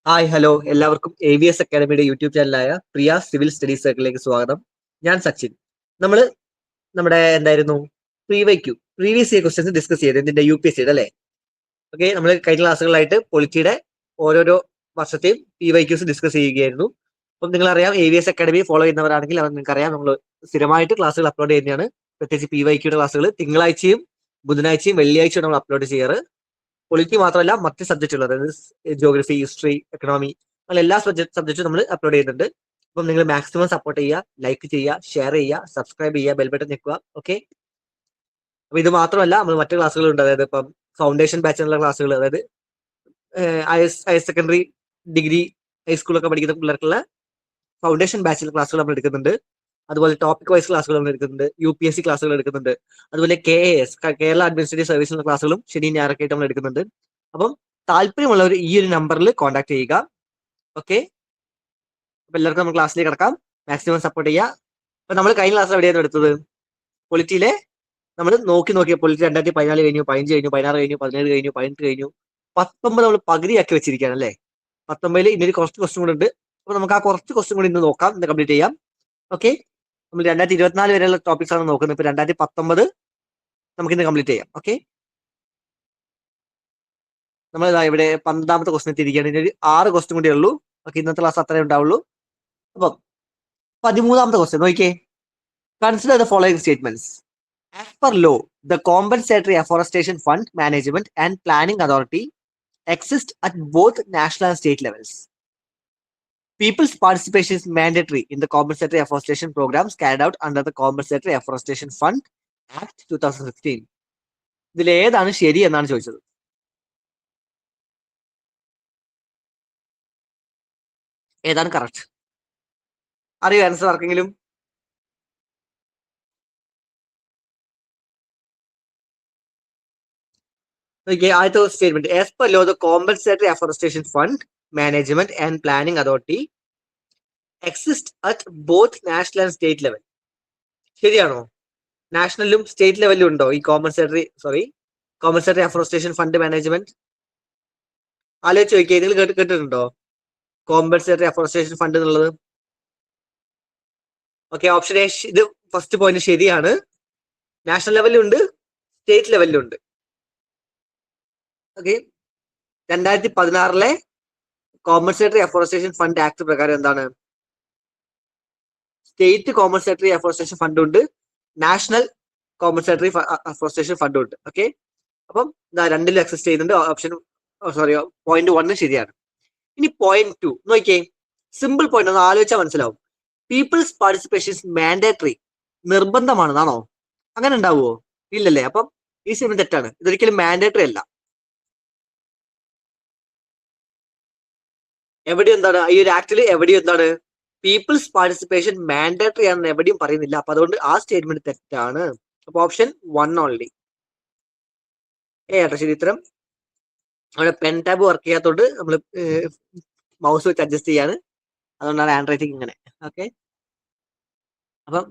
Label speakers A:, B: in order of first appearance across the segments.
A: Hi hello എല്ലാവർക്കും AVS അക്കാഡമിയുടെ YouTube ചാനലായ പ്രിയ civil studies സർക്കിളിലേക്ക് സ്വാഗതം. ഞാൻ സച്ചിൻ. നമ്മൾ നമ്മുടെ പ്രീവിയസ് ഇയർ ക്വസ്റ്റ്യൻസ് ഡിസ്കസ് ചെയ്ത് ഇതിന്റെ UPSC അല്ലേ. ഓക്കെ, നമ്മൾ കഴിഞ്ഞ ക്ലാസ്സുകളായിട്ട് പൊളിറ്റിയുടെ ഓരോരോ വർഷത്തെയും PYQs ഡിസ്കസ് ചെയ്യുകയായിരുന്നു. അപ്പം നിങ്ങളറിയാം AVS അക്കാഡമി ഫോളോ ചെയ്യുന്നവരാണെങ്കിൽ നിങ്ങൾക്കറിയാം നമ്മൾ സ്ഥിരമായിട്ട് ക്ലാസ്സുകൾ അപ്ലോഡ് ചെയ്യുന്നതാണ്. പ്രത്യേകിച്ച് PYQയുടെ ക്ലാസ്സുകൾ തിങ്കളാഴ്ചയും ബുധനാഴ്ചയും വെള്ളിയാഴ്ചയും നമ്മൾ അപ്ലോഡ് ചെയ്യാറ്. പൊളിറ്റി മാത്രമല്ല മറ്റ് സബ്ജക്റ്റുകൾ, അതായത് ജോഗ്രഫി, ഹിസ്റ്ററി, എക്കണോമി, അങ്ങനെ എല്ലാ സബ്ജക്റ്റും നമ്മൾ അപ്ലോഡ് ചെയ്യുന്നുണ്ട്. അപ്പം നിങ്ങൾ മാക്സിമം സപ്പോർട്ട് ചെയ്യുക, ലൈക്ക് ചെയ്യുക, ഷെയർ ചെയ്യുക, സബ്സ്ക്രൈബ് ചെയ്യുക, ബെൽ ബട്ടൺ ഞെക്കുക. ഓക്കെ, അപ്പൊ ഇത് മാത്രമല്ല നമ്മൾ മറ്റ് ക്ലാസ്സുകളുണ്ട്. അതായത് ഇപ്പം ഫൗണ്ടേഷൻ ബാച്ചിലുള്ള ക്ലാസ്സുകൾ, അതായത് ഹയർ സെക്കൻഡറി, ഡിഗ്രി, ഹൈസ്കൂളൊക്കെ പഠിക്കുന്ന പിള്ളേർക്കുള്ള ഫൗണ്ടേഷൻ ബാച്ചിലെ ക്ലാസ്സുകൾ നമ്മൾ എടുക്കുന്നുണ്ട്. അതുപോലെ ടോപ്പിക് വൈസ് ക്ലാസ്സുകൾ നമ്മൾ എടുക്കുന്നുണ്ട്. UPSC ക്ലാസ്സുകൾ എടുക്കുന്നുണ്ട്. അതുപോലെ KAS, കേരള അഡ്മിനിസ്ട്രേറ്റീവ് സർവീസിലുള്ള ക്ലാസ്സുകളും ശനി ഞായറൊക്കെ ആയിട്ട് നമ്മൾ എടുക്കുന്നുണ്ട്. അപ്പം താല്പര്യമുള്ളവർ ഈ ഒരു നമ്പറിൽ കോൺടാക്ട് ചെയ്യുക. ഓക്കെ, അപ്പൊ എല്ലാവർക്കും നമ്മൾ ക്ലാസ്സിലേക്ക് കിടക്കാം. മാക്സിമം സപ്പോർട്ട് ചെയ്യുക. അപ്പൊ നമ്മൾ കഴിഞ്ഞ ക്ലാസ്സിൽ എവിടെയായിരുന്നു എടുത്തത്? പൊളിറ്റിയിലെ നമ്മൾ നോക്കിയ പൊളിറ്റി 2014 കഴിഞ്ഞു, 15 കഴിഞ്ഞു, 16 കഴിഞ്ഞു, 17 കഴിഞ്ഞു, 18 കഴിഞ്ഞു, 19 നമ്മൾ പകുതിയാക്കി വെച്ചിരിക്കുകയാണ് അല്ലേ. 19 ഇനി കുറച്ച് ക്വസ്റ്റ്യൻ കൂടെ ഉണ്ട്. അപ്പൊ നമുക്ക് ആ കുറച്ച് ക്വസ്റ്റ്യൻ കൂടി ഇന്ന് നോക്കാം, ഇന്ന് കംപ്ലീറ്റ് ചെയ്യാം. ഓക്കെ, നമ്മൾ 2024 വരെയുള്ള ടോപ്പിക്സ് ആണ് നോക്കുന്നത്. ഇപ്പൊ 2019 നമുക്കിന്ന് കംപ്ലീറ്റ് ചെയ്യാം. ഓക്കെ, നമ്മൾ ഇവിടെ 12ാമത്തെ ക്വസ്റ്റ്യൻ എത്തിയിരിക്കുകയാണ്. ഇനി ഒരു 6 ക്വസ്റ്റ്യൻ കൂടിയേ ഉള്ളൂ. ഓക്കെ, ഇന്നത്തെ ക്ലാസ് അത്രേ ഉണ്ടാവുള്ളൂ. അപ്പം 13ാമത്തെ ക്വസ്റ്റ്യൻ നോക്കിയേ. Consider the following statements. As per law, the compensatory afforestation fund management and planning authority exist at both national and state levels. People's participation is mandatory in the compensatory afforestation programs carried out under the Compensatory Afforestation Fund Act 2016. ഇതിൽ ഏതാണ് ശരി എന്നാണ് ചോദിച്ചത്. ഏതാണ് correct? അറിയോ answer ആർക്കെങ്കിലും? ആദ്യത്തെ statement, as per law the compensatory afforestation fund management and planning authority exist at both national and state level. ശരിയാണോ? നാഷണലിലും സ്റ്റേറ്റ് ലെവലിലും ഉണ്ടോ ഈ കോമ്പൻസേറ്ററി അഫോറസ്റ്റേഷൻ ഫണ്ട് മാനേജ്മെന്റ്? ആലോചിച്ച് നോക്കിയാൽ നിങ്ങൾ കേട്ടിട്ടുണ്ടോ കോമ്പൻസേറ്ററി അഫോറസ്റ്റേഷൻ ഫണ്ട് എന്നുള്ളത്? ഓക്കെ, ഓപ്ഷൻ എ, ഇത് ഫസ്റ്റ് പോയിന്റ് ശരിയാണ്. നാഷണൽ ലെവലിലും ഉണ്ട്, സ്റ്റേറ്റ് ലെവലിലും ഉണ്ട്. Okay, 2016 compensatory afforestation fund act പ്രകാരം എന്താണ്? സ്റ്റേറ്റ് കോമ്പൻസേറ്ററി അഫോറസ്റ്റേഷൻ ഫണ്ട് ഉണ്ട്, നാഷണൽ കോമ്പൻസേറ്ററി അഫോറസ്റ്റേഷൻ ഫണ്ട് ഉണ്ട്. ഓക്കെ, അപ്പം രണ്ടിലും എക്സിസ്റ്റ് ചെയ്യുന്നുണ്ട്. പോയിന്റ് 1 ശരിയാണ്. ഇനി പോയിന്റ് 2 നോക്കിയേ. സിമ്പിൾ പോയിന്റ്, ഒന്ന് ആലോചിച്ചാൽ മനസ്സിലാവും. പീപ്പിൾസ് പാർട്ടിസിപ്പേഷൻ മാൻഡേറ്ററി, നിർബന്ധമാണെന്നാണോ? അങ്ങനെ ഉണ്ടാവുമോ? ഇല്ലല്ലേ. അപ്പം ഈ സ്റ്റേറ്റ്മെന്റ് തെറ്റാണ്. ഇതൊരിക്കലും മാൻഡേറ്ററി അല്ല. എവിടെയും എന്താണ് ഈ ഒരു ആക്ടിൽ എവിടെയും എന്താണ് പീപ്പിൾസ് പാർട്ടിസിപ്പേഷൻ മാൻഡേറ്ററി ആണെന്ന് എവിടെയും പറയുന്നില്ല. അപ്പൊ അതുകൊണ്ട് ആ സ്റ്റേറ്റ്മെന്റ് തെറ്റാണ്. അപ്പൊ ഓപ്ഷൻ 1 ഓൺലി ഏട്ടാ ശരി ഉത്തരം. അവിടെ പെൻ ടാബ് വർക്ക് ചെയ്യാത്തതുകൊണ്ട് നമ്മൾ മൗസ് വെച്ച് അഡ്ജസ്റ്റ് ചെയ്യാണ്. അതുകൊണ്ടാണ് ഹാൻഡ് റൈറ്റിംഗ് ഇങ്ങനെ. ഓക്കെ, അപ്പം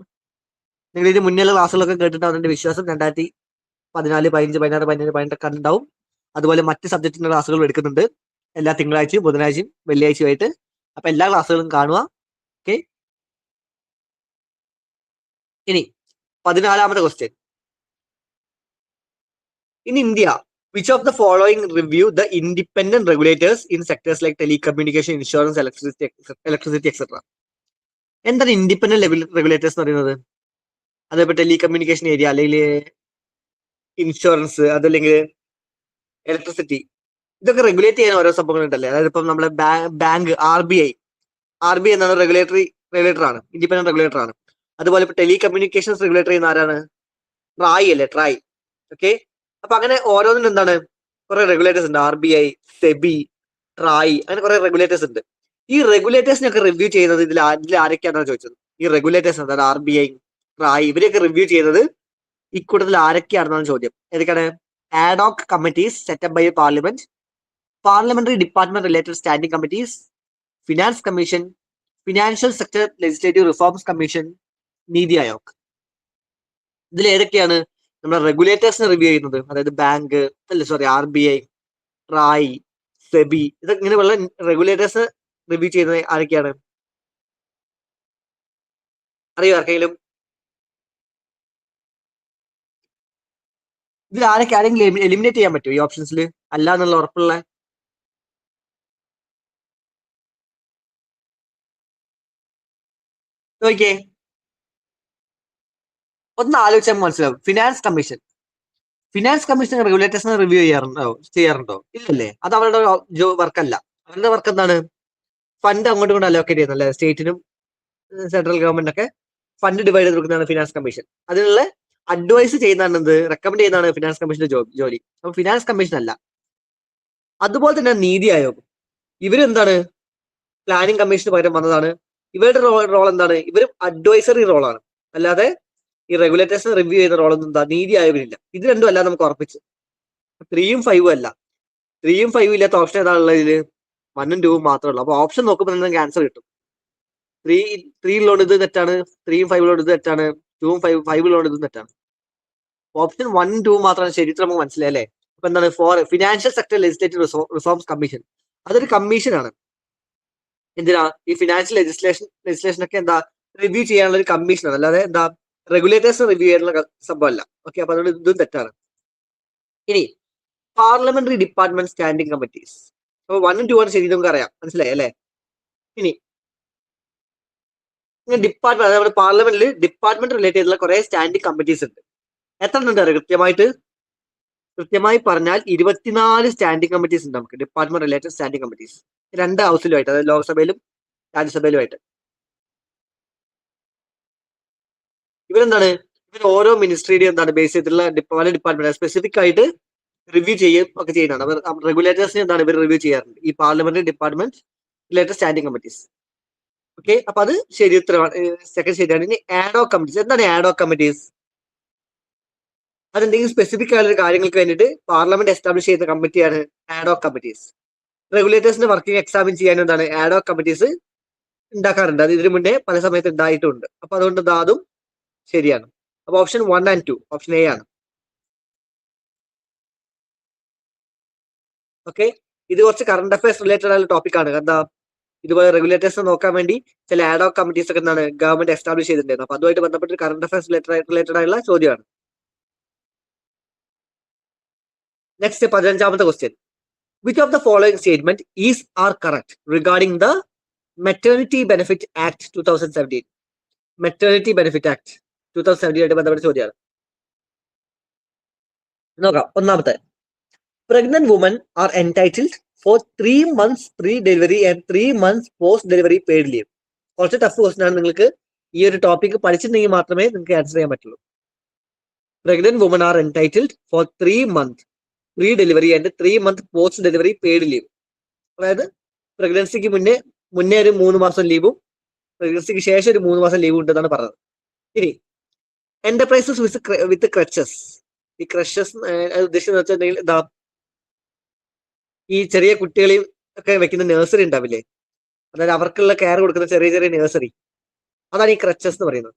A: നിങ്ങൾ ഇതിന് മുന്നിലുള്ള ക്ലാസ്സുകളൊക്കെ കേട്ടിട്ടാവും എന്റെ വിശ്വാസം. 2014, 15, 16, 17, 18 കണ്ടുണ്ടാവും. അതുപോലെ മറ്റ് സബ്ജക്റ്റിന്റെ ക്ലാസ്സുകൾ എടുക്കുന്നുണ്ട് എല്ലാ തിങ്കളാഴ്ചയും ബുധനാഴ്ചയും വെള്ളിയാഴ്ചയും ആയിട്ട്. അപ്പൊ എല്ലാ ക്ലാസ്സുകളും കാണുക. ഓക്കെ, ഇനി 14ാമത്തെ question. In India, which of the following review the independent regulators in sectors like telecommunication, insurance, electricity, etc. എന്താണ് ഇൻഡിപെൻഡന്റ് റെഗുലേറ്റേഴ്സ് എന്ന് പറയുന്നത്? അതേപോലെ ടെലികമ്മ്യൂണിക്കേഷൻ ഏരിയ, അല്ലെങ്കിൽ ഇൻഷുറൻസ്, അതല്ലെങ്കിൽ ഇലക്ട്രിസിറ്റി, ഇതൊക്കെ റെഗുലേറ്റ് ചെയ്യാൻ ഓരോ സംഭവങ്ങൾ ഉണ്ടല്ലേ. അതായത് ഇപ്പം നമ്മുടെ ബാങ്ക് RBI എന്നാണ് റെഗുലേറ്റർ ആണ്, ഇൻഡിപെൻഡന്റ് റെഗുലേറ്റർ ആണ്. അതുപോലെ ഇപ്പൊ ടെലികമ്മ്യൂണിക്കേഷൻസ് റെഗുലേറ്റർ ചെയ്യുന്ന ആരാണ്? ട്രായ് അല്ലേ, ട്രായ്. ഓക്കെ, അപ്പൊ അങ്ങനെ ഓരോന്നിനും എന്താണ് കുറെ റെഗുലേറ്റേഴ്സ് ഉണ്ട്. RBI, സെബി, ട്രായ്, അങ്ങനെ കുറെ റെഗുലേറ്റേഴ്സ് ഉണ്ട്. ഈ റെഗുലേറ്റേഴ്സിനൊക്കെ റിവ്യൂ ചെയ്യുന്നത് ഇതിൽ ആരൊക്കെയാണെന്നാണ് ചോദിച്ചത്. ഈ റെഗുലേറ്റേഴ്സ് എന്താണ്? RBI, ട്രായ്, ഇവരെയൊക്കെ റിവ്യൂ ചെയ്യുന്നത് ഈ കൂട്ടത്തിൽ ആരൊക്കെയാണെന്നാണ് ചോദ്യം. ഏതൊക്കെയാണ്? Ad hoc committees set up by parliament, parliamentary department related standing committees, finance commission, financial sector legislative reforms commission, NITI Aayog. ഇതിൽ ഏതൊക്കെയാണ് നമ്മുടെ റെഗുലേറ്റേഴ്സിനെ റിവ്യൂ ചെയ്യുന്നത്? അതായത് RBI, ട്രായ്, സെബി, ഇങ്ങനെയുള്ള റെഗുലേറ്റേഴ്സ് റിവ്യൂ ചെയ്യുന്നത് ആരൊക്കെയാണ്? അറിയോ ആർക്കെങ്കിലും? ഇതിൽ ആരെങ്കിലും എലിമിനേറ്റ് ചെയ്യാൻ പറ്റുമോ ഈ ഓപ്ഷൻസിൽ? അല്ല എന്നുള്ള ഉറപ്പുള്ള? നോക്കിയേ, ഒന്ന് ആലോചിച്ചാൽ മനസ്സിലാവും. ഫിനാൻസ് കമ്മീഷൻ റെഗുലേറ്റേഴ്സിനെ റിവ്യൂ ചെയ്യാറുണ്ടോ? ഇല്ലല്ലേ. അത് അവരുടെ വർക്കല്ല. അവരുടെ വർക്ക് എന്താണ്? ഫണ്ട് അങ്ങോട്ടും ഇങ്ങോട്ടും അലോക്കേറ്റ് ചെയ്യുന്നല്ലേ, സ്റ്റേറ്റിനും സെൻട്രൽ ഗവൺമെന്റ് ഒക്കെ ഫണ്ട് ഡിവൈഡ് ചെയ്ത് കൊടുക്കുന്നതാണ് ഫിനാൻസ് കമ്മീഷൻ. അതിനുള്ള അഡ്വൈസ് ചെയ്യുന്നതാണ് എന്ത്, റെക്കമെൻഡ് ചെയ്യുന്നതാണ് ഫിനാൻസ് കമ്മീഷന്റെ ജോലി. അപ്പൊ ഫിനാൻസ് കമ്മീഷൻ അല്ല. അതുപോലെ തന്നെ നീതി ആയോഗ്, ഇവരെന്താണ്? പ്ലാനിംഗ് കമ്മീഷന് പകരം വന്നതാണ്. ഇവരുടെ റോൾ എന്താണ്? ഇവരും അഡ്വൈസറി റോളാണ്. അല്ലാതെ ഈ റെഗുലേറ്റേഴ്സിനെ റിവ്യൂ ചെയ്യുന്ന റോളൊന്നും എന്താ നീതി ആയോഗില്ല. ഇത് രണ്ടും അല്ല നമുക്ക് ഉറപ്പിച്ച്. 3ഉം 5ഉം അല്ല. 3ഉം 5ഉം ഇല്ലാത്ത ഓപ്ഷൻ ഏതാണുള്ളത്? ഇതില് 1ഉം 2ഉം മാത്രമേ ഉള്ളൂ. അപ്പൊ ഓപ്ഷൻ നോക്കുമ്പോൾ നിങ്ങൾക്ക് ആൻസർ കിട്ടും. 3 ഇത് തെറ്റാണ്, 3ഉം 5ഉം ഇത് തെറ്റാണ്, 2ഉം 5ഉം ഇത് തെറ്റാണ്. ഓപ്ഷൻ 1ഉം 2ഉം മാത്രമാണ് ശരി. ഇത്ര നമുക്ക് മനസ്സിലായി അല്ലേ? അപ്പൊ എന്താണ്? Financial sector legislative reforms commission. അതൊരു കമ്മീഷനാണ്. എന്തിനാ? ഈ ഫിനാൻഷ്യൽ ലെജിസ്ലേഷൻ ഒക്കെ എന്താ റിവ്യൂ ചെയ്യാനുള്ള ഒരു കമ്മീഷനാണ്. അല്ലാതെ എന്താ റെഗുലേറ്റേഴ്സ് റിവ്യൂ ചെയ്യാനുള്ള സംഭവമല്ല. ഓക്കെ, അപ്പൊ അതുകൊണ്ട് ഇതും തെറ്റാണ്. ഇനി പാർലമെന്ററി ഡിപ്പാർട്ട്മെന്റ് സ്റ്റാൻഡിംഗ് കമ്മിറ്റീസ്. അപ്പൊ 1ഉം 2ഉം ശരി, നമുക്ക് അറിയാം, മനസ്സിലായി അല്ലേ? ഇനി ഡിപ്പാർട്ട്മെന്റ്, അതായത് പാർലമെന്റിൽ ഡിപ്പാർട്ട്മെന്റ് റിലേറ്റ് ചെയ്തുള്ള കുറെ സ്റ്റാൻഡിംഗ് കമ്മിറ്റീസ് ഉണ്ട്. എത്ര ഉണ്ട് അറിയാം? കൃത്യമായി പറഞ്ഞാൽ 24 സ്റ്റാൻഡിംഗ് കമ്മിറ്റീസ് ഉണ്ട് നമുക്ക്, ഡിപ്പാർട്ട്മെന്റ് റിലേറ്റഡ് സ്റ്റാൻഡിംഗ് കമ്മിറ്റീസ്. 2 ഹൗസിലുമായിട്ട്, അതായത് ലോക്സഭയിലും രാജ്യസഭയിലുമായിട്ട്. ഇവരെന്താണ്? ഇവർ ഓരോ മിനിസ്ട്രിയുടെയും എന്താണ് ബേസ് ചെയ്തിട്ടുള്ള പല ഡിപ്പാർട്ട്മെന്റ് സ്പെസിഫിക് ആയിട്ട് റിവ്യൂ ചെയ്യും ഒക്കെ ചെയ്യുന്നതാണ്. അവർ റെഗുലേറ്റേഴ്സിനെ എന്താണ് ഇവർ റിവ്യൂ ചെയ്യാറുണ്ട്, ഈ parliamentary department related standing committees. Okay, അപ്പൊ അത് ശരി ഉത്തരവാണ്. സെക്കൻഡ് ശരിയാണ്. ഇനി ആഡോക് കമ്മിറ്റീസ്. എന്താണ് ആഡോക് കമ്മിറ്റീസ്? അതെന്തെങ്കിലും സ്പെസിഫിക് ആയിട്ടുള്ള കാര്യങ്ങൾക്ക് വേണ്ടിയിട്ട് പാർലമെന്റ് എസ്റ്റാബ്ലിഷ് ചെയ്യുന്ന കമ്മിറ്റിയാണ് ആഡോക് കമ്മിറ്റീസ്. റെഗുലേറ്റേഴ്സിന്റെ വർക്കിംഗ് എക്സാമിൻ ചെയ്യാൻ എന്താണ് ആഡോക് കമ്മിറ്റീസ് ഉണ്ടാക്കാറുണ്ട്. അത് ഇതിനു മുന്നേ പല സമയത്ത് ഉണ്ടായിട്ടുണ്ട്. അപ്പൊ അതുകൊണ്ട് അതും ശരിയാണ്. അപ്പൊ ഓപ്ഷൻ 1 and 2, ഓപ്ഷൻ എ ആണ്. ഓക്കെ, ഇത് കുറച്ച് കറണ്ട് അഫയേഴ്സ് റിലേറ്റഡ് ആയുള്ള ടോപ്പിക് ആണ്. എന്താ, ഇതുപോലെ റെഗുലേറ്റേഴ്സ് നോക്കാൻ വേണ്ടി ചില ആഡോക് കമ്മിറ്റീസ് ഒക്കെ എന്താണ് ഗവൺമെന്റ് എസ്റ്റാബ്ലിഷ് ചെയ്തിട്ടുണ്ടായിരുന്നു. അപ്പൊ അതുമായിട്ട് ബന്ധപ്പെട്ട് കറണ്ട് അഫയേഴ്സ് റിലേറ്റഡ് ആയുള്ള ചോദ്യമാണ്. നെക്സ്റ്റ് 15ാമത്തെ question. Which of the following statement is are correct regarding the maternity benefit act 2017? Maternity benefit act 2017 ആയിട്ട് ബന്ധപ്പെട്ട ചോദ്യമാണ്. നോക്കാം. ഒന്നാമത്തെ, pregnant women are entitled for 3 months pre-delivery and 3 months post-delivery paid leave. കുറച്ച് tough question ആണ്. നിങ്ങൾക്ക് ഈ ഒരു ടോപ്പിക് പഠിച്ചിട്ടുണ്ടെങ്കിൽ മാത്രമേ നിങ്ങൾക്ക് ആൻസർ ചെയ്യാൻ പറ്റുള്ളൂ. Pregnant women are entitled for 3 months pre-delivery and 3 months post-delivery paid leave. അതായത് പ്രഗ്നൻസിക്ക് മുന്നേ ഒരു 3 മാസം ലീവും പ്രഗ്നൻസിക്ക് ശേഷം ഒരു 3 മാസം ലീവും ഉണ്ടെന്നാണ് പറഞ്ഞത്. ഇനി എന്റർപ്രൈസസ് വിത്ത് ക്രച്ചസ്. ഈ ക്രച്ചസ് ഉദ്ദേശിക്കുന്നത് വെച്ചിട്ടുണ്ടെങ്കിൽ എന്താ, ഈ ചെറിയ കുട്ടികളെയും ഒക്കെ വെക്കുന്ന നഴ്സറി ഉണ്ടാവില്ലേ, അതായത് അവർക്കുള്ള കെയർ കൊടുക്കുന്ന ചെറിയ ചെറിയ നഴ്സറി, അതാണ് ഈ ക്രച്ചസ് എന്ന് പറയുന്നത്.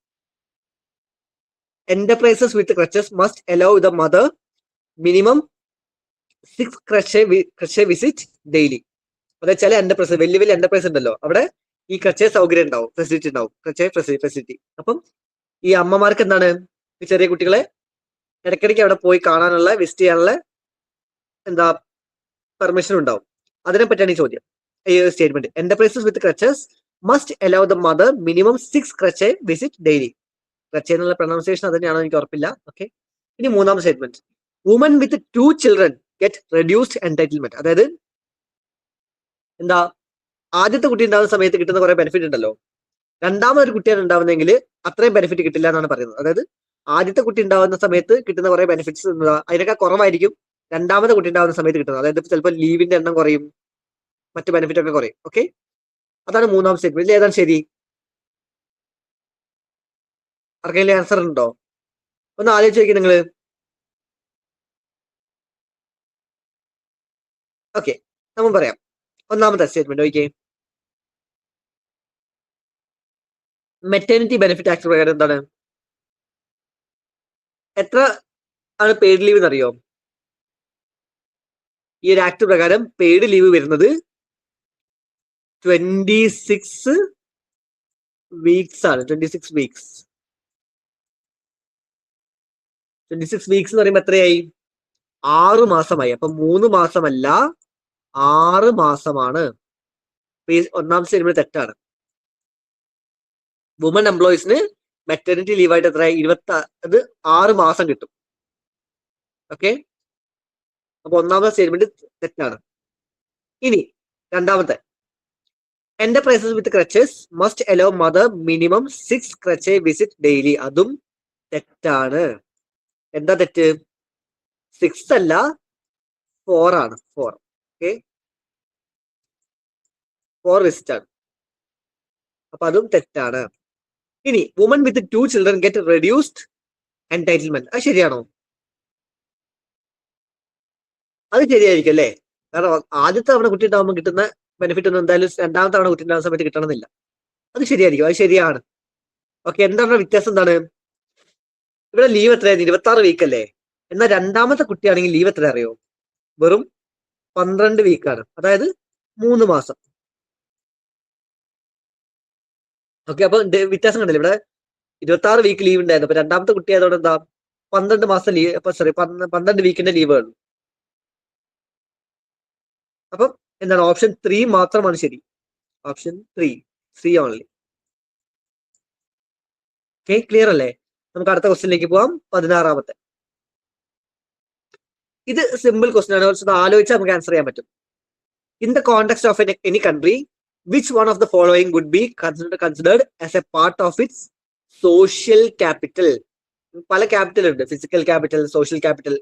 A: Enterprises with creches must allow the mother minimum 6 creche visit daily. അതായത് ചില എന്റർപ്രൈസ്, വലിയ വലിയ എന്റർപ്രൈസ് ഉണ്ടല്ലോ, അവിടെ ഈ ക്രച്ചേ സൗകര്യം ഉണ്ടാവും, ഫെസിലിറ്റി ഉണ്ടാവും, ക്രച്ചേ ഫെസിലിറ്റി. അപ്പം ഈ അമ്മമാർക്ക് എന്താണ്, ഈ ചെറിയ കുട്ടികളെ ഇടയ്ക്കിടയ്ക്ക് അവിടെ പോയി കാണാനുള്ള, വിസിറ്റ് ചെയ്യാനുള്ള എന്താ പെർമിഷൻ ഉണ്ടാവും. അതിനെ പറ്റിയാണ് ഈ ചോദ്യം, ഈ statement. Enterprises with creches must allow the mother minimum 6 creche visit daily. Creche എന്നുള്ള പ്രൊണൗൺസിയേഷൻ അത് തന്നെയാണോ എനിക്ക് ഉറപ്പില്ല. ഓക്കെ, ഇനി മൂന്നാമത്തെ statement. Woman with 2 children get reduced entitlement. അതായത് എന്താ, ആദ്യത്തെ കുട്ടി ഉണ്ടാകുന്ന സമയത്ത് കിട്ടുന്ന കുറെ ബെനിഫിറ്റ് ഉണ്ടല്ലോ, രണ്ടാമതൊരു കുട്ടിയാണ് ഉണ്ടാവുന്നതെങ്കിൽ അത്രയും ബെനിഫിറ്റ് കിട്ടില്ല എന്നാണ് പറയുന്നത്. അതായത് ആദ്യത്തെ കുട്ടി ഉണ്ടാവുന്ന സമയത്ത് കിട്ടുന്ന കുറെ ബെനിഫിറ്റ്സ് അതിനൊക്കെ കുറവായിരിക്കും രണ്ടാമത്തെ കുട്ടി ഉണ്ടാവുന്ന സമയത്ത് കിട്ടുന്നത്. അതായത് ചിലപ്പോൾ ലീവിന്റെ എണ്ണം കുറയും, മറ്റു ബെനിഫിറ്റ് ഒക്കെ കുറയും. ഓക്കെ, അതാണ് മൂന്നാമത്തെ സ്റ്റേറ്റ്മെന്റ്. ഏതാണ് ശരി? ആർക്കെങ്കിലും ആൻസർ ഉണ്ടോ? ഒന്ന് ആലോചിച്ച് നോക്കി നിങ്ങൾ. ഓക്കെ, നമ്മൾ പറയാം. ഒന്നാമത്തെ statement okay, maternity benefit act പ്രകാരം എന്താണ്, എത്ര ആണ് പെയ്ഡ് ലീവ് എന്നറിയോ? ഈ ഒരു ആക്ട് പ്രകാരം പെയ്ഡ് ലീവ് വരുന്നത് 26 വീക്സ് ആണ്. 26 വീക്സ്. 26 വീക്സ് എന്ന് പറയുമ്പോൾ എത്രയായി? 6 മാസമായി. അപ്പൊ 3 മാസമല്ല 6 മാസമാണ്. ഒന്നാമത്തെ സ്റ്റേറ്റ്മെന്റ് തെറ്റാണ്. വുമൺ എംപ്ലോയീസിന് മെറ്റർണിറ്റി ലീവായിട്ട് എത്ര 6 മാസം കിട്ടും. ഓക്കെ, അപ്പൊ ഒന്നാമത്തെ സ്റ്റേറ്റ്മെന്റ് തെറ്റാണ്. ഇനി രണ്ടാമത്തെ, enterprises with creches must allow mother minimum 6 creche visit daily. അതും തെറ്റാണ്. എന്താ തെറ്റ്? 6 അല്ല 4 ആണ്. 4. ഓക്കെ, 4 വിസിറ്റ് ആണ്. അപ്പൊ അതും തെറ്റാണ്. ഇനി woman with 2 children get reduced entitlement. അത് ശരിയാണോ? അത് ശരിയായിരിക്കും അല്ലേ? കാരണം ആദ്യത്തെ തവണ കുട്ടി ഉണ്ടാവുമ്പോൾ കിട്ടുന്ന ബെനിഫിറ്റ് ഒന്നും എന്തായാലും രണ്ടാമത്തെ തവണ കുട്ടി ഉണ്ടാകുന്ന സമയത്ത് കിട്ടണമെന്നില്ല. അത് ശരിയായിരിക്കും, അത് ശരിയാണ്. ഓക്കെ, എന്താണ് വ്യത്യാസം? എന്താണ് ഇവിടെ ലീവ് എത്രയായിരുന്നു? 26 വീക്ക് അല്ലേ? എന്നാൽ രണ്ടാമത്തെ കുട്ടിയാണെങ്കിൽ ലീവ് എത്ര അറിയോ? വെറും 12 വീക്കാണ്. അതായത് 3 മാസം. ഓക്കെ, അപ്പൊ വ്യത്യാസം കണ്ടില്ല? ഇവിടെ 26 വീക്ക് ലീവ് ഉണ്ടായിരുന്നു. അപ്പൊ രണ്ടാമത്തെ കുട്ടി ആയതോടെ എന്താ 12 മാസം ലീവ്, അപ്പൊ സോറി 12 വീക്കിന്റെ ലീവ് ആണ്. അപ്പം എന്താണ്? ഓപ്ഷൻ 3 മാത്രമാണ് ശരി. Option 3 only. ഓക്കെ, ക്ലിയർ അല്ലേ? നമുക്ക് അടുത്ത ക്വസ്റ്റ്യനിലേക്ക് പോവാം. 16ാമത്തെ. ഇത് സിമ്പിൾ ക്വസ്റ്റ്യൻ ആണ്. കുറച്ച് ആലോചിച്ചാൽ നമുക്ക് ആൻസർ ചെയ്യാൻ പറ്റും. In the context of any country, which one of the following would be considered as a part of its social capital? പല ക്യാപിറ്റൽ ഉണ്ട്. Physical capital, social capital,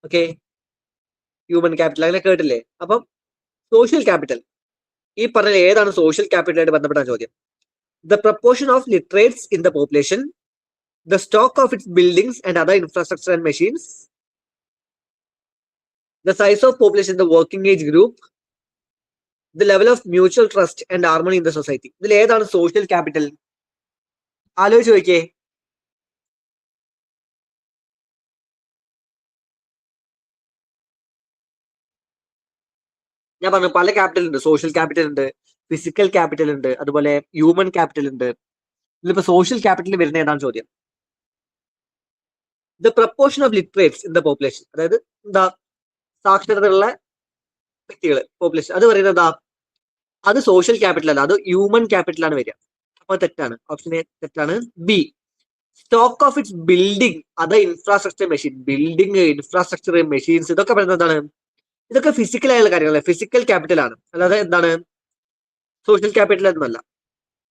A: okay, human capital, അങ്ങനെ കേട്ടില്ലേ? അപ്പം സോഷ്യൽ ക്യാപിറ്റൽ, ഈ പറഞ്ഞ ഏതാണ് social ക്യാപിറ്റലായിട്ട് ബന്ധപ്പെട്ട ചോദ്യം? The proportion of literates in the population, the stock of its buildings and other infrastructure and machines, the size of population in the working age group, the level of mutual trust and harmony in the society. ഇതിൽ ഏതാണ് social capital? ആലോചിച്ച് നോക്കിയേ. ഞാൻ പറഞ്ഞു പല capital ഉണ്ട്. Social capital ഉണ്ട്, physical capital ഉണ്ട്, അതുപോലെ ഹ്യൂമൻ ക്യാപിറ്റൽ ഉണ്ട്. ഇതിലിപ്പോ സോഷ്യൽ ക്യാപിറ്റൽ വരുന്ന ഏതാണ് ചോദ്യം? The proportion of literates in the population, അതായത് എന്താ സാക്ഷരതയുള്ള വ്യക്തികൾ, പോപ്പുലേഷൻ, അത് പറയുന്നത് എന്താ? അത് സോഷ്യൽ ക്യാപിറ്റൽ അല്ല, അത് ഹ്യൂമൻ ക്യാപിറ്റൽ ആണ് വരിക. അപ്പൊ തെറ്റാണ്. ഓപ്ഷൻ എ തെറ്റാണ്. B, stock of its building other infrastructure machine. Building, infrastructure, machines, ഇതൊക്കെ പറയുന്നത് എന്താണ്? ഇതൊക്കെ ഫിസിക്കൽ ആയുള്ള കാര്യങ്ങളല്ലേ, ഫിസിക്കൽ ക്യാപിറ്റൽ ആണ്, അല്ലാതെ എന്താണ് സോഷ്യൽ ക്യാപിറ്റൽ എന്നല്ല.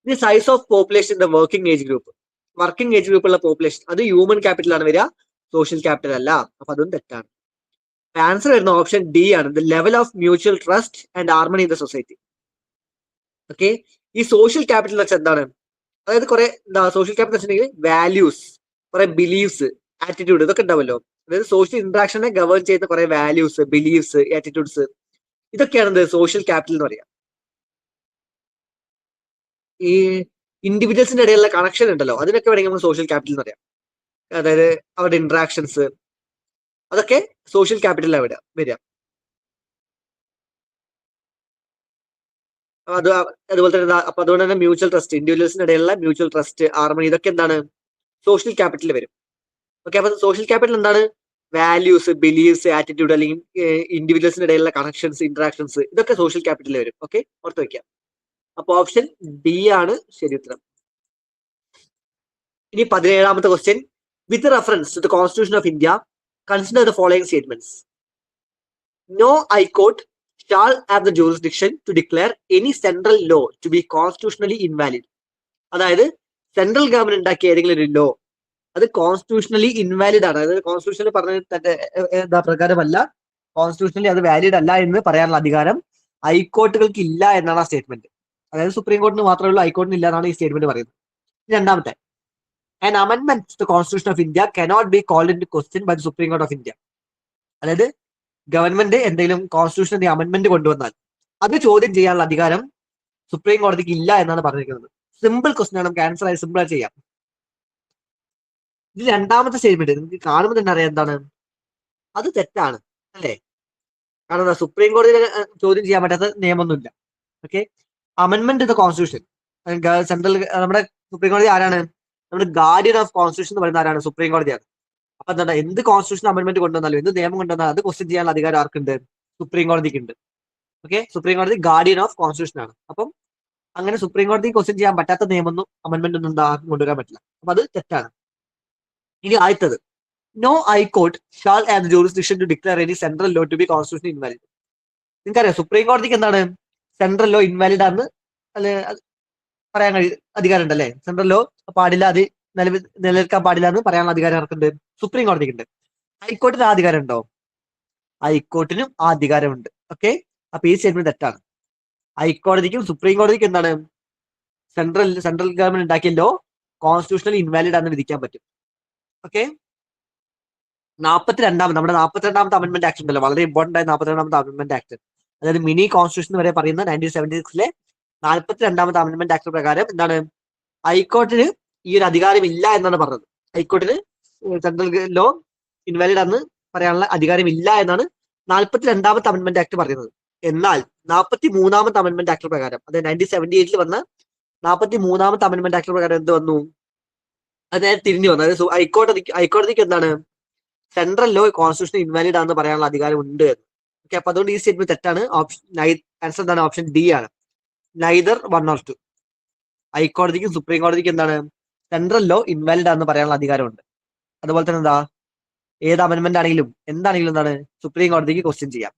A: ഇനി size of population in the working age group, working age ഗ്രൂപ്പുള്ള പോപ്പുലേഷൻ, അത് ഹ്യൂമൻ ക്യാപിറ്റൽ ആണ് വരിക, സോഷ്യൽ ക്യാപിറ്റൽ അല്ല. അപ്പൊ അതും തെറ്റാണ്. ആൻസർ വരുന്ന ഓപ്ഷൻ ഡി ആണ്. The level of mutual trust and harmony in the society. Okay, ഈ സോഷ്യൽ ക്യാപിറ്റൽ വെച്ചാൽ എന്താണ്? അതായത് കുറെ എന്താ സോഷ്യൽ ക്യാപിറ്റൽ വെച്ചിട്ടുണ്ടെങ്കിൽ വാല്യൂസ്, കുറെ ബിലീവ്സ്, ആറ്റിറ്റ്യൂഡ്, ഇതൊക്കെ ഉണ്ടാവല്ലോ. അതായത് സോഷ്യൽ ഇന്ററാക്ഷനെ ഗവേൺ ചെയ്യുന്ന കുറെ വാല്യൂസ്, ബിലീവ്സ്, ആറ്റിറ്റ്യൂഡ്സ്, ഇതൊക്കെയാണ് സോഷ്യൽ ക്യാപിറ്റൽ എന്ന് പറയുക. ഈ ഇൻഡിവിജ്വൽസിന്റെ ഇടയിലുള്ള കണക്ഷൻ ഉണ്ടല്ലോ, അതിനൊക്കെ വേണമെങ്കിൽ നമുക്ക് സോഷ്യൽ ക്യാപിറ്റൽ എന്ന് പറയാം. അതായത് അവരുടെ ഇന്ററാക്ഷൻസ്, അതൊക്കെ സോഷ്യൽ ക്യാപിറ്റലിലാണ് വരിക. അതുപോലെ തന്നെ അപ്പൊ അതുകൊണ്ട് തന്നെ മ്യൂച്വൽ ട്രസ്റ്റ്, ഇൻഡിവിജ്വൽസിന്റെ ഇടയിലുള്ള മ്യൂച്വൽ ട്രസ്റ്റ്, ഹാർമണി, ഇതൊക്കെ എന്താണ് സോഷ്യൽ ക്യാപിറ്റൽ വരും. ഓക്കെ, അപ്പൊ സോഷ്യൽ ക്യാപിറ്റൽ എന്താണ്? വാല്യൂസ്, ബിലീവ്സ്, ആറ്റിറ്റ്യൂഡ്, അല്ലെങ്കിൽ ഇൻഡിവിജ്വൽസിന്റെ ഇടയിലുള്ള കണക്ഷൻസ്, ഇന്ററാക്ഷൻസ്, ഇതൊക്കെ സോഷ്യൽ ക്യാപിറ്റൽ വരും. ഓക്കെ, ഓർത്ത് വെക്കാം. അപ്പൊ ഓപ്ഷൻ ഡി ആണ് ശരി ഉത്തരം. ഇനി 17ാമത്തെ question. With reference to the constitution of India, consider the following statements. No high court shall have the jurisdiction to declare any central law to be constitutionally invalid. അതായത് സെൻട്രൽ ഗവൺമെന്റ് ഉണ്ടാക്കിയ ഏതെങ്കിലും ഒരു law അത് കോൺസ്റ്റിറ്റ്യൂഷണലി ഇൻവാലിഡ് ആണ്, അതായത് കോൺസ്റ്റിറ്റ്യൂഷനിൽ പറഞ്ഞ പ്രകാരമല്ല, constitutionally അത് valid അല്ല എന്ന് പറയാനുള്ള അധികാരം ഹൈക്കോർട്ടുകൾക്ക് ഇല്ല എന്നാണ് ആ സ്റ്റേറ്റ്മെന്റ്. അതായത് സുപ്രീം കോടതിന് മാത്രമേ ഉള്ളൂ, ഹൈക്കോടതിന് ഇല്ല എന്നാണ് ഈ സ്റ്റേറ്റ്മെന്റ് പറയുന്നത്. രണ്ടാമത്തെ, an amendment to the constitution of India cannot be called into question by the Supreme Court of India. അതായത് ഗവൺമെന്റ് എന്തെങ്കിലും കോൺസ്റ്റിറ്റ്യൂഷന്റെ അമെന്റ്മെന്റ് കൊണ്ടുവന്നാൽ അത് ചോദ്യം ചെയ്യാനുള്ള അധികാരം സുപ്രീം കോടതിക്ക് ഇല്ല എന്നാണ് പറഞ്ഞിരിക്കുന്നത്. സിമ്പിൾ ക്വസ്റ്റൻ ആണ്, നമുക്ക് ആൻസർ ആയി സിമ്പിൾ ആയി ചെയ്യാം. ഇത് രണ്ടാമത്തെ സ്റ്റേറ്റ്മെന്റ് നിങ്ങൾക്ക് കാണുമ്പോൾ തന്നെ അറിയാം എന്താണ്, അത് തെറ്റാണ് അല്ലേ? കാരണം സുപ്രീം കോടതിയിൽ ചോദ്യം ചെയ്യാൻ പറ്റാത്ത നിയമമൊന്നുമില്ല. Okay, amendment the constitution. Central നമ്മുടെ സുപ്രീം കോടതി ആരാണ്? നമ്മുടെ ഗാർഡിയൻ ഓഫ് കോൺസ്റ്റിറ്റ്യൂഷൻ എന്ന് പറയുന്ന ആരാണ്? സുപ്രീം കോടതിയാണ്. അപ്പൊ എന്താണ്, എന്ത് കോൺസ്റ്റിറ്റ്യൂഷൻ അമെന്റ്മെന്റ് കൊണ്ടുവന്നാലും എന്ത് നിയമം കൊണ്ടുവന്നാലും അത് ക്വസ്റ്റ്യൻ ചെയ്യാനുള്ള അധികാരം ആർക്കുണ്ട്? സുപ്രീം കോടതിക്ക് ഉണ്ട്. ഓക്കെ, സുപ്രീം കോടതി ഗാർഡിയൻ ഓഫ് കോൺസ്റ്റിറ്റ്യൂഷൻ ആണ്. അപ്പം അങ്ങനെ സുപ്രീം കോടതി ക്വസ്റ്റ്യൻ ചെയ്യാൻ പറ്റാത്ത നിയമമൊന്നും അമെന്റ്മെന്റ് ഒന്നും ആർക്കും കൊണ്ടുവരാൻ പറ്റില്ല. അപ്പൊ അത് തെറ്റാണ്. ഇനി ആദ്യത്തത്, no high court shall have the jurisdiction to declare any central law to be constitution invalid. നിങ്ങൾക്കറിയാം സുപ്രീം കോടതിക്ക് എന്താണ് സെൻട്രൽ ലോ ഇൻവാലിഡ് ആണെന്ന് അല്ലെ പറയാൻ അധികാരം ഉണ്ടല്ലേ? സെൻട്രൽ ലോ പാടില്ല, അത് നിലനിൽക്കാൻ പാടില്ല എന്ന് പറയാനുള്ള അധികാരം ആർക്കുണ്ട്? സുപ്രീം കോടതിക്ക് ഉണ്ട്. ഹൈക്കോർട്ടിന് ആ അധികാരം ഉണ്ടോ? ഹൈക്കോർട്ടിനും ആ അധികാരമുണ്ട്. ഓക്കെ, അപ്പൊ ഈ സ്റ്റേറ്റ്മെന്റ് തെറ്റാണ്. ഹൈക്കോടതിക്കും സുപ്രീം കോടതിക്കും എന്താണ്, സെൻട്രൽ ഗവൺമെന്റ് ഉണ്ടാക്കിയ ലോ കോൺസ്റ്റിറ്റ്യൂഷണൽ ഇൻവാലിഡ് ആണെന്ന് വിധിക്കാൻ പറ്റും. ഓക്കെ, 42ാമത് നമ്മുടെ 42ാമത്തെ അമെന്റ്മെന്റ് ആക്ട് ഉണ്ടല്ലോ, വളരെ ഇമ്പോർട്ടന്റ് ആയ 42ാമത്തെ അമെന്റ്മെന്റ് ആക്ട്, അതായത് മിനി കോൺസ്റ്റിറ്റ്യൂഷൻ വരെ പറയുന്ന 1976 42ാമത്തെ അമെന്റ്മെന്റ് ആക്ട് പ്രകാരം എന്താണ്, ഹൈക്കോർട്ടിന് ഈ ഒരു അധികാരം ഇല്ല എന്നാണ് പറഞ്ഞത്. ഹൈക്കോർട്ടിന് സെൻട്രൽ ലോ ഇൻവാലിഡ് ആണെന്ന് പറയാനുള്ള അധികാരം ഇല്ല എന്നാണ് 42ാമത്തെ അമെന്റ്മെന്റ് ആക്ട് പറയുന്നത്. എന്നാൽ 43ാമത്തെ അമെന്റ്മെന്റ് ആക്ട് പ്രകാരം, അതായത് 1978 വന്ന 43ാമത്തെ അമെന്റ്മെന്റ് ആക്ട് പ്രകാരം എന്ത് വന്നു? അത് തിരിഞ്ഞു വന്നു. അതായത് ഹൈക്കോടതിക്ക് എന്താണ്, സെൻട്രൽ ലോ കോൺസ്റ്റിറ്റ്യൂഷൻ ഇൻവാലിഡ് ആണെന്ന് പറയാനുള്ള അധികാരം ഉണ്ട് എന്ന്. ഓക്കെ, അപ്പൊ അതുകൊണ്ട് ഈ സ്റ്റേറ്റ്മെന്റ് തെറ്റാണ്. ആൻസർ എന്താണ്? ഓപ്ഷൻ ഡി ആണ്, നൈദർ 1 or 2. ഹൈക്കോടതിക്കും സുപ്രീം കോടതിക്കും എന്താണ്, സെൻട്രൽ ലോ ഇൻവാലിഡ് ആണെന്ന് പറയാനുള്ള അധികാരമുണ്ട്. അതുപോലെ തന്നെ എന്താ, ഏത് അമെന്റ്മെന്റ് ആണെങ്കിലും എന്താണെങ്കിലും എന്താണ്, സുപ്രീം കോടതിക്ക് ക്വസ്റ്റ്യൻ ചെയ്യാം.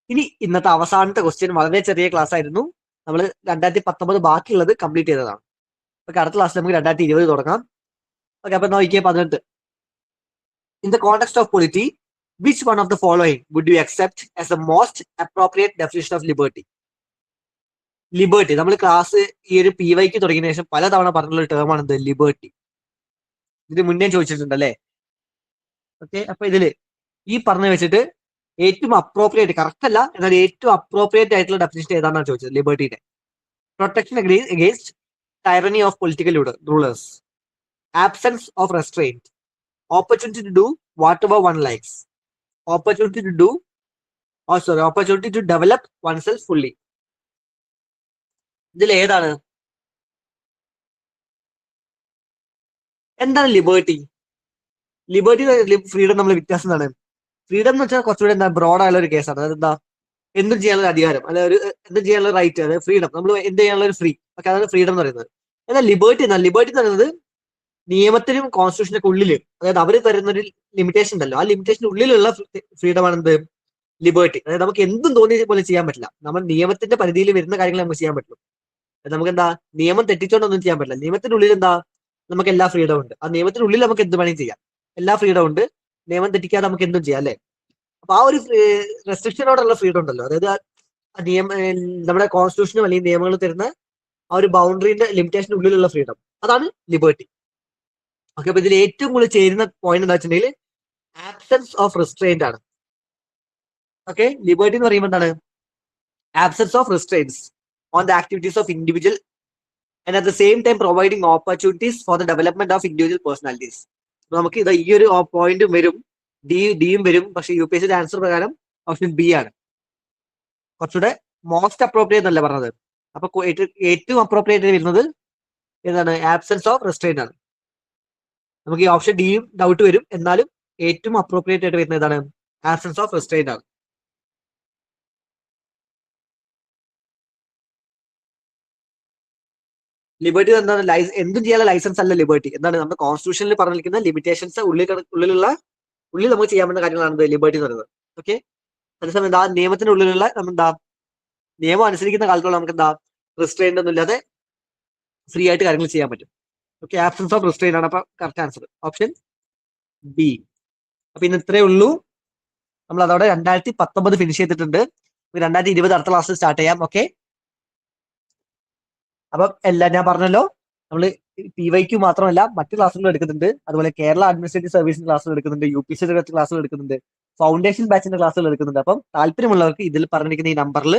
A: ഇനി ഇന്നത്തെ അവസാനത്തെ ക്വസ്റ്റ്യൻ വളരെ ചെറിയ ക്ലാസ് ആയിരുന്നു. നമ്മൾ 2019 ബാക്കിയുള്ളത് കംപ്ലീറ്റ് ചെയ്തതാണ്. ഓക്കെ, അടുത്ത ക്ലാസ്സിൽ നമുക്ക് 2020 തുടങ്ങാം. ഓക്കെ, അപ്പൊ നോക്കിയേ 18. In the context of polity, which one of the following would you accept as the most appropriate definition of liberty? Liberty നമ്മൾ ക്ലാസ് ഈ ഒരു PYQ തുടങ്ങിയ ശേഷം പലതവണ പറഞ്ഞുള്ള ടേം ആണ് എന്ത്? ലിബർട്ടി. ഇത് മുന്നേ ചോദിച്ചിട്ടുണ്ട് അല്ലേ? ഓക്കെ, അപ്പൊ ഇതില് ഈ പറഞ്ഞു വെച്ചിട്ട് ഏറ്റവും അപ്രോപ്രിയേറ്റ്, കറക്റ്റ് അല്ല എന്നാൽ ഏറ്റവും അപ്രോപ്രിയേറ്റ് ആയിട്ടുള്ള ഡെഫിനിഷൻ ഏതാണെന്നാണ് ചോദിച്ചത് ലിബർട്ടിയുടെ. Protection against tyranny of political rulers, absence of restraint, opportunity to do whatever one likes, opportunity to develop oneself fully. ഇതിൽ ഏതാണ്? എന്താണ് ലിബർട്ടി? ഫ്രീഡം നമ്മൾ വ്യത്യാസം എന്താണ്? ഫ്രീഡം എന്ന് വെച്ചാൽ കുറച്ചുകൂടി എന്താ, ബ്രോഡ് ആയുള്ള ഒരു കേസാണ്. അതായത് എന്താ, എന്തും ചെയ്യാനുള്ള അധികാരം, അല്ലെ ഒരു എന്തും ചെയ്യാനുള്ള റൈറ്റ്, അതായത് ഫ്രീഡം, നമ്മൾ എന്ത് ചെയ്യാനുള്ള ഒരു ഫ്രീ. ഓക്കെ, അതാണ് ഫ്രീഡം എന്ന് പറയുന്നത്. എന്നാൽ ലിബർട്ടി എന്ന് പറയുന്നത് നിയമത്തിനും കോൺസ്റ്റിറ്റ്യൂഷനൊക്കെ ഉള്ളില്, അതായത് അവർ തരുന്ന ഒരു ലിമിറ്റേഷൻ ഉണ്ടല്ലോ, ആ ലിമിറ്റേഷന് ഉള്ളിലുള്ള ഫ്രീഡം ആണ് എന്ത്? ലിബർട്ടി. അതായത് നമുക്ക് എന്തും തോന്നിയ പോലെ ചെയ്യാൻ പറ്റില്ല. നമ്മൾ നിയമത്തിന്റെ പരിധിയിൽ വരുന്ന കാര്യങ്ങൾ നമുക്ക് ചെയ്യാൻ പറ്റും. നമുക്ക് എന്താ, നിയമം തെറ്റിച്ചോണ്ടൊന്നും ചെയ്യാൻ പറ്റില്ല. നിയമത്തിന്റെ ഉള്ളിൽ എന്താ, നമുക്ക് എല്ലാ ഫ്രീഡം ഉണ്ട്. ആ നിയമത്തിനുള്ളിൽ നമുക്ക് എന്ത് വേണമെങ്കിലും ചെയ്യാം, എല്ലാ ഫ്രീഡം ഉണ്ട്. നിയമം തെറ്റിക്കാതെ നമുക്ക് എന്തും ചെയ്യാം അല്ലെ? അപ്പൊ ആ ഒരു റെസ്ട്രിക്ഷനോടുള്ള ഫ്രീഡം ഉണ്ടല്ലോ, അതായത് നമ്മുടെ കോൺസ്റ്റിറ്റ്യൂഷനും അല്ലെങ്കിൽ നിയമങ്ങൾ തരുന്ന ആ ഒരു ബൗണ്ടറിന്റെ ലിമിറ്റേഷന്റെ ഉള്ളിലുള്ള ഫ്രീഡം, അതാണ് ലിബർട്ടി. ഓക്കെ, അപ്പൊ ഇതിൽ ഏറ്റവും കൂടുതൽ ചേരുന്ന പോയിന്റ് എന്താ വെച്ചിട്ടുണ്ടെങ്കിൽ ആബ്സെൻസ് ഓഫ് റിസ്ട്രെയിന്റ് ആണ്. ഓക്കെ, ലിബർട്ടി എന്ന് പറയുമ്പോൾ എന്താണ്, absence of restraints on the activities of individual and at the same time providing opportunities for the development of individual personalities. നമുക്ക് ഇത് ഈ ഒരു പോയിന്റും വരും, ഡിയും വരും. പക്ഷെ UPSC ആൻസർ പ്രകാരം ഓപ്ഷൻ ബി ആണ് കുറച്ചുകൂടെ മോസ്റ്റ് അപ്രോപ്രിയേറ്റ് എന്നല്ല പറഞ്ഞത്. അപ്പൊ ഏറ്റവും അപ്രോപ്രിയേറ്റ് വരുന്നത് ഏതാണ്? ആബ്സെൻസ് ഓഫ് റിസ്ട്രെയിന്റ് ആണ്. നമുക്ക് ഈ ഓപ്ഷൻ ഡിയും ഡൗട്ട് വരും, എന്നാലും ഏറ്റവും അപ്രോപ്രിയേറ്റ് ആയിട്ട് വരുന്നത് ഏതാണ്? ആബ്സെൻസ് ഓഫ് റിസ്ട്രെയിന്റ് ആണ്. ലിബർട്ടി എന്താണ്? എന്തും ചെയ്യാനുള്ള ലൈസൻസ് അല്ല ലിബർട്ടി. എന്താണ്, നമ്മുടെ കോൺസ്റ്റിറ്റ്യൂഷനിൽ പറഞ്ഞിരിക്കുന്ന ലിമിറ്റേഷൻസ് ഉള്ളിൽ നമുക്ക് ചെയ്യാൻ പറ്റുന്ന കാര്യങ്ങളാണ് ലിബർട്ടി എന്ന് പറയുന്നത്. ഓക്കെ, അതേസമയം എന്താ, നിയമത്തിന്റെ ഉള്ളിലുള്ള എന്താ, നിയമം അനുസരിക്കുന്ന കാലത്തോളം നമുക്ക് എന്താ, റിസ്ട്രെയിന്റ് ഒന്നും ഇല്ലാതെ ഫ്രീ ആയിട്ട് കാര്യങ്ങൾ ചെയ്യാൻ പറ്റും. ഓക്കെ, ആബ്സെൻസ് ഓഫ് റിസ്ട്രെയിന്റ് ആണ് അപ്പൊ കറക്റ്റ് ആൻസർ, ഓപ്ഷൻ ബി. അപ്പൊ ഇന്ന് ഇത്രയേ ഉള്ളൂ. നമ്മൾ അതോടെ 2019 ഫിനിഷ് ചെയ്തിട്ടുണ്ട്. 2020 അടുത്ത ക്ലാസ്സിൽ സ്റ്റാർട്ട് ചെയ്യാം. ഓക്കെ, അപ്പം എല്ലാം ഞാൻ പറഞ്ഞല്ലോ, നമ്മൾ PYQ മാത്രമല്ല മറ്റു ക്ലാസ്സുകൾ എടുക്കുന്നുണ്ട്. അതുപോലെ കേരള അഡ്മിനിസ്ട്രേറ്റീവ് സർവീസിന്റെ ക്ലാസ്സുകൾ എടുക്കുന്നുണ്ട്, UPSC ക്ലാസ്സുകൾ എടുക്കുന്നുണ്ട്, ഫൗണ്ടേഷൻ ബാച്ചിന്റെ ക്ലാസ്സുകൾ എടുക്കുന്നുണ്ട്. അപ്പം താല്പര്യമുള്ളവർക്ക് ഇതിൽ പറഞ്ഞിരിക്കുന്ന ഈ നമ്പറിൽ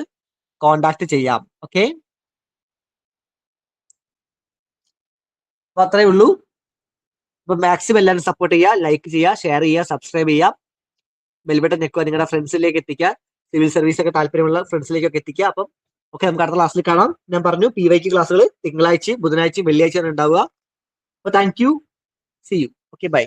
A: കോൺടാക്ട് ചെയ്യാം. ഓക്കെ, അപ്പൊ അത്രയേ ഉള്ളൂ. അപ്പൊ മാക്സിമം എല്ലാവരും സപ്പോർട്ട് ചെയ്യുക, ലൈക്ക് ചെയ്യുക, ഷെയർ ചെയ്യുക, സബ്സ്ക്രൈബ് ചെയ്യുക. ബെൽ ബട്ടൺ ഞെക്കുക, നിങ്ങളുടെ ഫ്രണ്ട്സിലേക്ക് എത്തിക്കുക, സിവിൽ സർവീസ് ഒക്കെ താല്പര്യമുള്ള ഫ്രണ്ട്സിലേക്കൊക്കെ എത്തിക്കുക. അപ്പം ഓക്കെ, നമുക്ക് അടുത്ത ക്ലാസ്സിൽ കാണാം. ഞാൻ പറഞ്ഞു PYQ ക്ലാസ്സുകൾ തിങ്കളാഴ്ചയും ബുധനാഴ്ചയും വെള്ളിയാഴ്ചയാണ് ഉണ്ടാവുക. അപ്പൊ thank you, see you, okay, by.